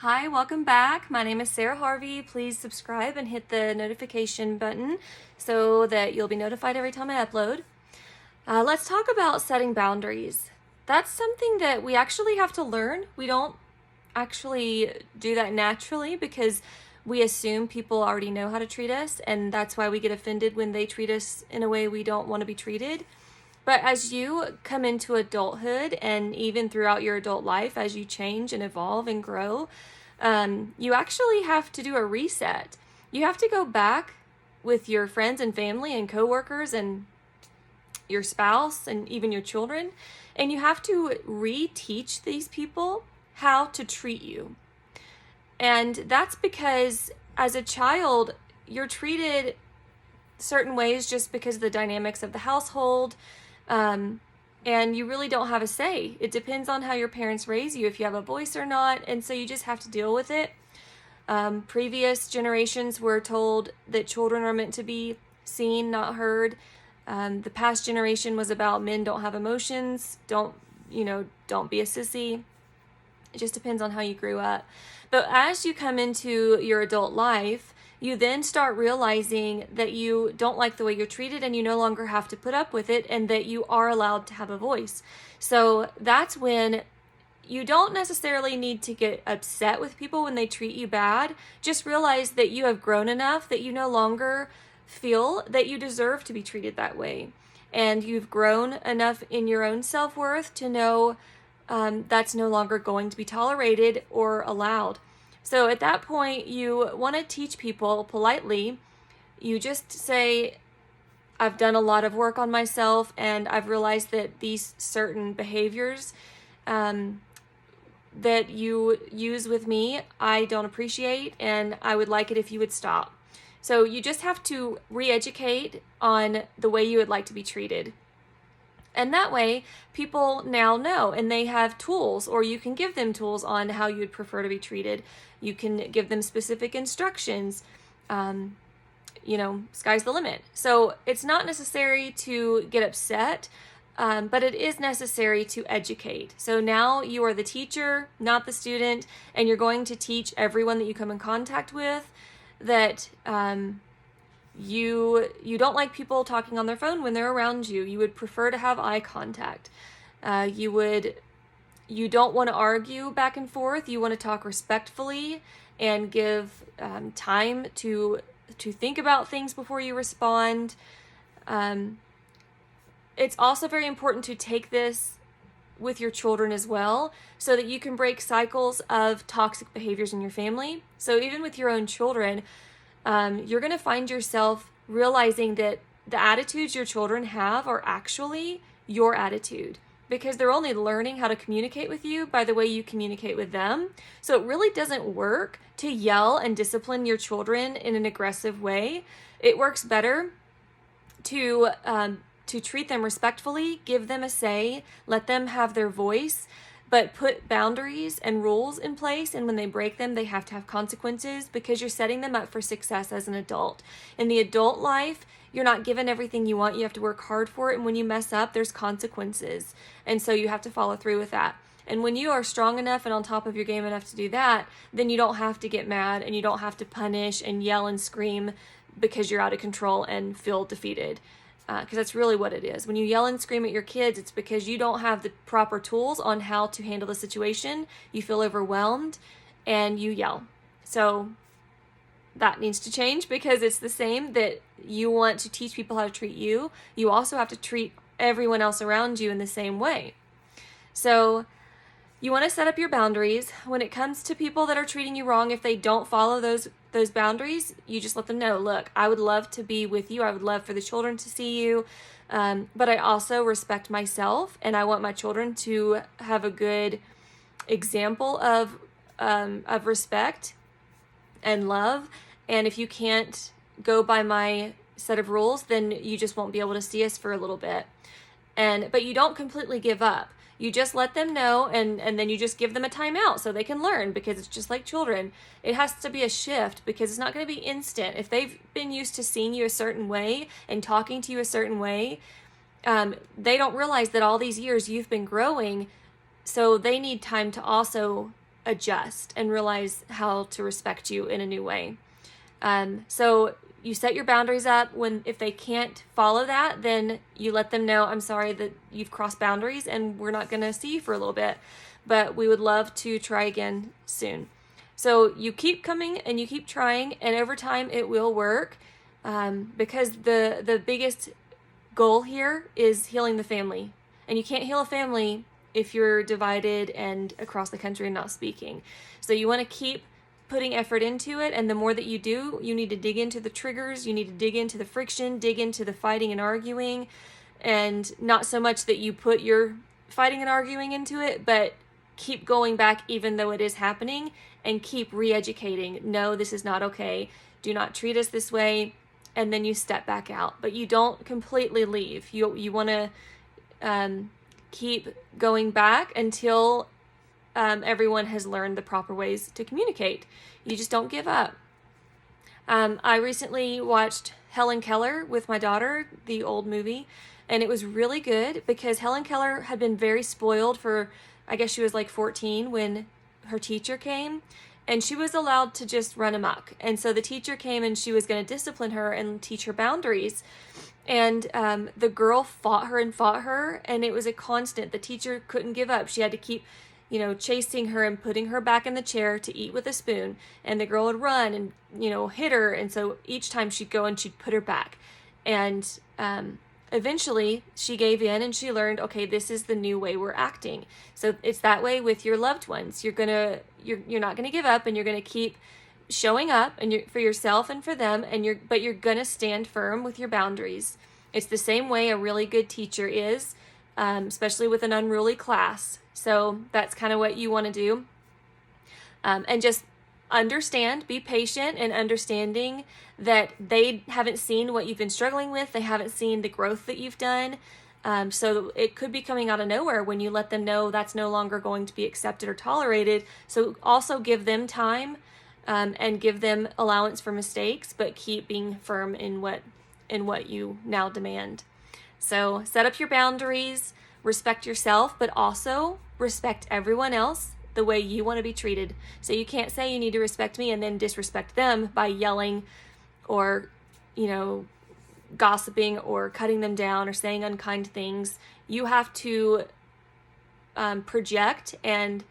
Hi, welcome back. My name is Sarah Harvey. Please subscribe and hit the notification button so that you'll be notified every time I upload. Let's talk about setting boundaries. That's something that we actually have to learn. We don't actually do that naturally because we assume people already know how to treat us, and that's why we get offended when they treat us in a way we don't want to be treated. But as you come into adulthood and even throughout your adult life, as you change and evolve and grow, you actually have to do a reset. You have to go back with your friends and family and coworkers and your spouse and even your children, and you have to reteach these people how to treat you. And that's because as a child, you're treated certain ways just because of the dynamics of the household. And you really don't have a say. It depends on how your parents raise you, if you have a voice or not, and so you just have to deal with it. Previous generations were told that children are meant to be seen, not heard. The past generation was about men don't have emotions, don't be a sissy. It just depends on how you grew up. But as you come into your adult life, you then start realizing that you don't like the way you're treated and you no longer have to put up with it and that you are allowed to have a voice. So that's when you don't necessarily need to get upset with people when they treat you bad. Just realize that you have grown enough that you no longer feel that you deserve to be treated that way. And you've grown enough in your own self-worth to know that's no longer going to be tolerated or allowed. So at that point, you want to teach people politely. You just say, I've done a lot of work on myself and I've realized that these certain behaviors that you use with me, I don't appreciate, and I would like it if you would stop. So you just have to re-educate on the way you would like to be treated. And that way, people now know, and they have tools, or you can give them tools on how you would prefer to be treated. You can give them specific instructions. Sky's the limit. So it's not necessary to get upset, but it is necessary to educate. So now you are the teacher, not the student, and you're going to teach everyone that you come in contact with that you don't like people talking on their phone when they're around you. You would prefer to have eye contact. You don't want to argue back and forth. You want to talk respectfully and give time to think about things before you respond. It's also very important to take this with your children as well, so that you can break cycles of toxic behaviors in your family. So even with your own children, you're going to find yourself realizing that the attitudes your children have are actually your attitude, because they're only learning how to communicate with you by the way you communicate with them. So it really doesn't work to yell and discipline your children in an aggressive way. It works better to treat them respectfully, give them a say, let them have their voice, but put boundaries and rules in place. And when they break them, they have to have consequences, because you're setting them up for success as an adult. In the adult life, you're not given everything you want. You have to work hard for it. And when you mess up, there's consequences. And so you have to follow through with that. And when you are strong enough and on top of your game enough to do that, then you don't have to get mad and you don't have to punish and yell and scream because you're out of control and feel defeated. Because that's really what it is. When you yell and scream at your kids, it's because you don't have the proper tools on how to handle the situation. You feel overwhelmed and you yell. So that needs to change, because it's the same that you want to teach people how to treat you. You also have to treat everyone else around you in the same way. So you want to set up your boundaries. When it comes to people that are treating you wrong, if they don't follow those boundaries, you just let them know, look, I would love to be with you. I would love for the children to see you. But I also respect myself, and I want my children to have a good example of respect and love. And if you can't go by my set of rules, then you just won't be able to see us for a little bit. But you don't completely give up. You just let them know, and then you just give them a timeout so they can learn, because it's just like children. It has to be a shift, because it's not going to be instant. If they've been used to seeing you a certain way and talking to you a certain way, they don't realize that all these years you've been growing, so they need time to also adjust and realize how to respect you in a new way. So you set your boundaries up. If they can't follow that, then you let them know, I'm sorry that you've crossed boundaries and we're not going to see you for a little bit, but we would love to try again soon. So you keep coming and you keep trying, and over time it will work, because the biggest goal here is healing the family. And you can't heal a family if you're divided and across the country and not speaking. So you want to keep putting effort into it, and the more that you do, you need to dig into the triggers, you need to dig into the friction, dig into the fighting and arguing, and not so much that you put your fighting and arguing into it, but keep going back even though it is happening, and keep re-educating. No, this is not okay. Do not treat us this way. And then you step back out, but you don't completely leave. You want to keep going back until everyone has learned the proper ways to communicate. You just don't give up. I recently watched Helen Keller with my daughter, the old movie, and it was really good because Helen Keller had been very spoiled for, I guess she was like 14 when her teacher came, and she was allowed to just run amok. And so the teacher came and she was going to discipline her and teach her boundaries. And the girl fought her, and it was a constant. The teacher couldn't give up. She had to keep, chasing her and putting her back in the chair to eat with a spoon. And the girl would run and, hit her. And so each time she'd go and she'd put her back. And eventually she gave in and she learned, okay, this is the new way we're acting. So it's that way with your loved ones. You're not gonna give up, and you're gonna keep showing up and for yourself and for them, but you're gonna stand firm with your boundaries. It's the same way a really good teacher is, especially with an unruly class. So that's kind of what you want to do, and just understand, be patient, and understanding that they haven't seen what you've been struggling with. They haven't seen the growth that you've done. So it could be coming out of nowhere when you let them know that's no longer going to be accepted or tolerated. So also give them time, and give them allowance for mistakes, but keep being firm in what you now demand. So set up your boundaries, respect yourself, but also respect everyone else the way you want to be treated. So you can't say you need to respect me and then disrespect them by yelling or, gossiping or cutting them down or saying unkind things. You have to project and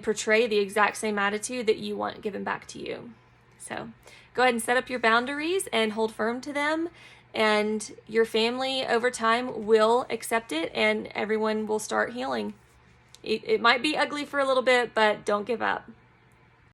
portray the exact same attitude that you want given back to you. So go ahead and set up your boundaries and hold firm to them, and your family over time will accept it and everyone will start healing. It might be ugly for a little bit, but don't give up.